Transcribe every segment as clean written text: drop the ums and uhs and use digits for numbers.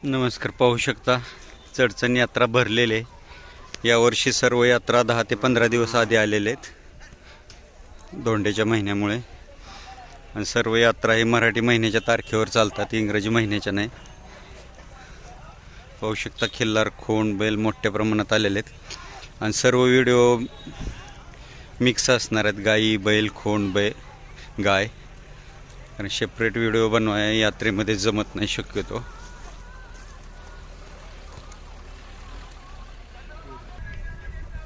नमस्कार. पाहू शकता चढचण यात्रा भरलेले आहे. यावर्षी सर्व यात्रा 10 ते 15 दिवस आधी आलेले आहेत धोंड्याच्या महिन्यामुळे. आणि सर्व यात्रा हे मराठी महिन्याच्या तारखेवर चालतात, इंग्रजी महिन्याच्या नाही. पाहू शकता खिल्लार, खोंड, बैल मोठ्या प्रमाणात आलेले आहेत. आणि सर्व व्हिडिओ मिक्स असणार आहेत, गाई, बैल, खोंड, गाय. कारण सेपरेट व्हिडिओ बनवाय यात्रेमध्ये जमत नाही शक्यतो.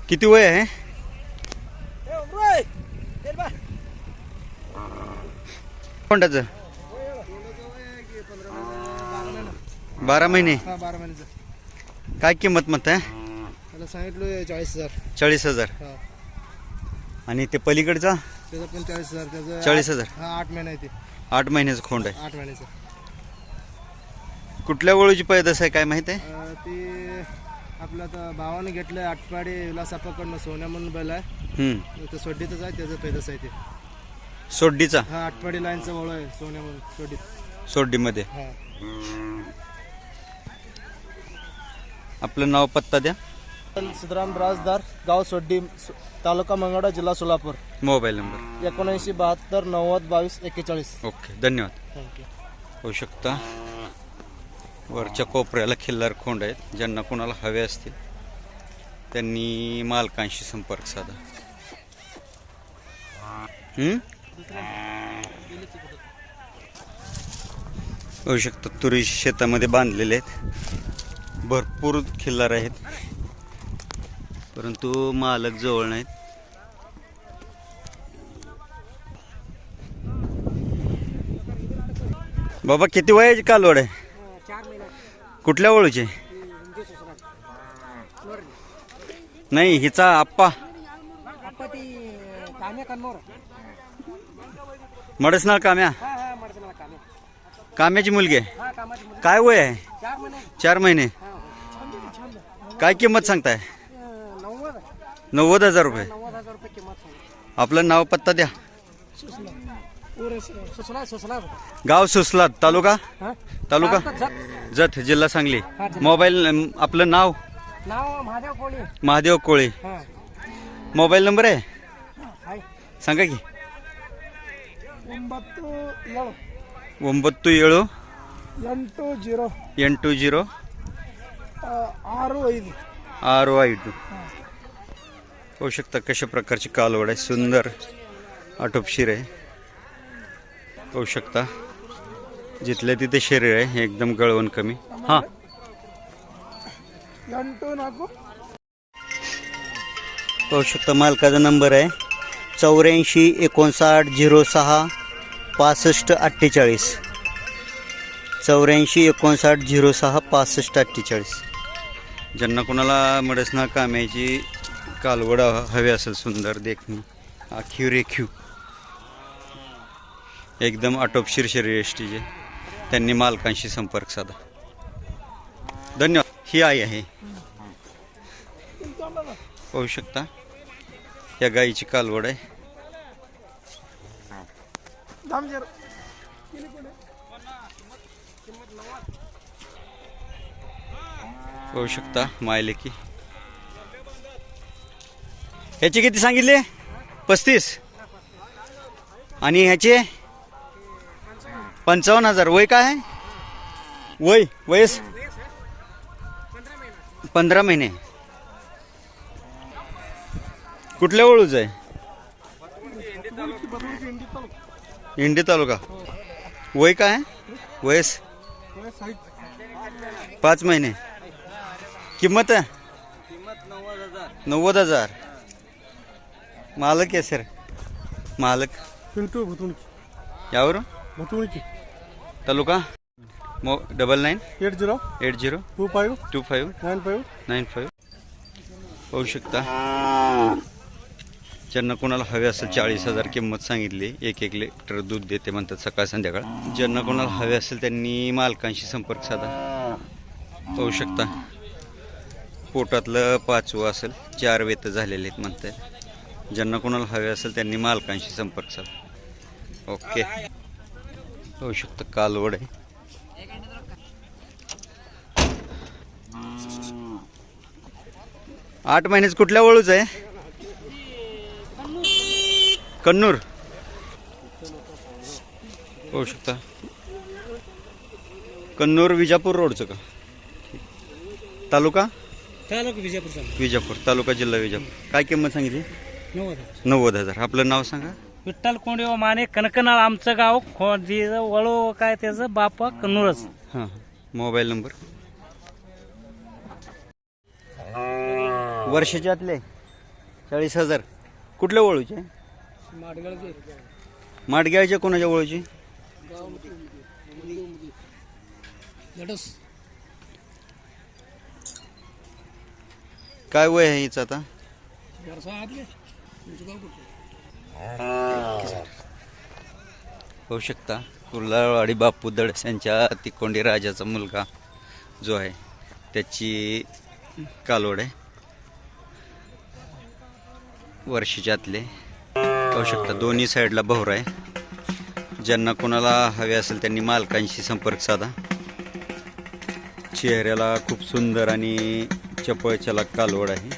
किती वय आहे कोंडाचं? 12 महिने. 12 महिन्याचं. काय किंमत मत आहे? त्याला सांगितलं 40,000. 40,000. आणि ते पलीकडचा त्याचा पण 40,000. त्याचं 40,000. 8 महिने आहे ते. 8 महिन्याचं खोंड आहे. 8 महिन्याचं. कुठल्या वळूची पैदास आहे काय माहित आहे? ते आपलं तर भावाने घेतलं आटपाडी विलासापाकडनं, सोन्या म्हणून बैल आहे. ते सोड्डीतच आहे, त्याचं पैदास आहे ते. सोड्डीचा? हा, आटपाडी लाईनचं वळ आहे, सोन्या म्हणून सोड्डीत. सोड्डीमध्ये. हा. आपलं नाव पत्ता द्या. सिद्धराम राजदार, गाव सोड्डी, तालुका मंगळा, जिल्हा सोलापूर. Mobile number 7972 90 22 41. ओके, धन्यवाद. थँक्यू. होऊ शकता वरच्या कोपऱ्याला खिल्लार खोंड आहेत. ज्यांना कोणाला हवे असतील त्यांनी मालकांशी संपर्क साधा. होऊ शकता तुरी शेतामध्ये बांधलेले आहेत. भरपूर खिल्लार आहेत परंतु मालक जवळ नाहीत. बाबा किती वयाची कालवड आहे? कुठल्या वळूचे? नाही, हिचा आप्पा मडसनाळ काम्या. काम्याची मुलगी आहे. काय वय आहे? 4 महिने. काय किंमत सांगताय? 90,000 रुपये. आपलं नाव पत्ता द्या. गाव सुसलाद, तालुका जत, जिल्हा सांगली. मोबाईल आपलं नाव? महादेव कोळे. मोबाईल नंबर आहे सांगा की. 97 80 6 होऊ शकता कशा प्रकारची कालवड आहे. सुंदर आटोपशीर आहे. होऊ शकता जिथल्या तिथे शरीर आहे, एकदम गळवण कमी. हा, होऊ शकता मालकाचा नंबर आहे 84 59 06 65 48. 84 59 06 65 48. ज्यांना कोणाला मडसना काम्याची कालवड हवी असेल, सुंदर देखणी, आखीव रेखीव, एकदम आटोपशीर शरीर एसटीचे, त्यांनी मालकांशी संपर्क साधा. धन्यवाद. ही आई आहे. पाहू शकता या गाईची कालवड आहे. पाहू शकता मायलेकी. ह्याचे किती सांगितले? 35. आणि ह्याचे 55,000. वय काय आहे? वयस 15 महिने. कुठल्या वळूच आहे? इंडी तालुका. वय काय आहे? वयस 5 महिने. किंमत आहे 90,000. मालक आहे सर? मालक पिंटू यावरून तालुका 99 80 80 25 25 95 95. पाहू शकता ज्यांना कोणाला हवे असेल 40,000 किंमत सांगितली. 1 लिटर दूध देते म्हणतात सकाळ संध्याकाळ. ज्यांना कोणाला हवे असेल त्यांनी मालकांशी संपर्क साधा. पाहू शकता पोटातलं 5वं असेल, 4 वेत झालेले आहेत म्हणतात. ज्यांना कोणाला हवे असेल त्यांनी मालकांशी संपर्क साधा. ओके. होऊ शकतं कालवड आहे. 8 महिन्याचं कुठल्या वळूच आहे? कन्नूर. होऊ शकता कन्नूर विजापूर रोडचं का? तालुका विजापूर, तालुका जिल्हा विजापूर. काय किंमत सांगितली? 90,000. आपलं नाव सांगा. विठ्ठल कोंडीव माने कनकनाळ आमचं गाव वळू काय त्याचं बापा कन्नूरच. हां, मोबाईल नंबर. वर्षाचे आतले 40,000. कुठल्या वळूचे? माडग्याळच्या. कोणाच्या वळूची? काय वय आहे हिचं आता? होऊ शकता कुर्लावाडी बापू दडस यांच्या तिकोंडी राजाचा मुलगा जो आहे त्याची कालवड आहे. वर्षीच्या आतले होऊ शकता. दोन्ही साईडला भोवरा आहे. ज्यांना कोणाला हवे असेल त्यांनी मालकांशी संपर्क साधा. चेहऱ्याला खूप सुंदर आणि चपळ चलाक कालवड आहे.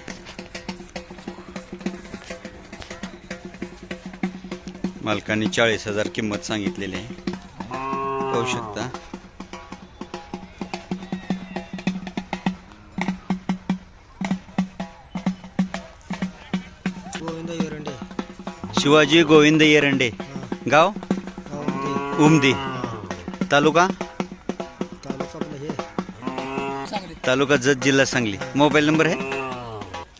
मालकांनी 40,000 किंमत सांगितलेली आहे. पाहू शकता. गोविंद एरंडे. शिवाजी गोविंद एरंडे. गाव उमदी. तालुका तालुका जत, जिल्हा सांगली. मोबाईल नंबर आहे.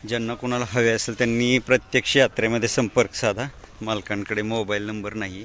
ज्यांना कोणाला हवे असेल त्यांनी प्रत्यक्ष यात्रेमध्ये संपर्क साधा. मालकांकडे मोबाईल नंबर नाही.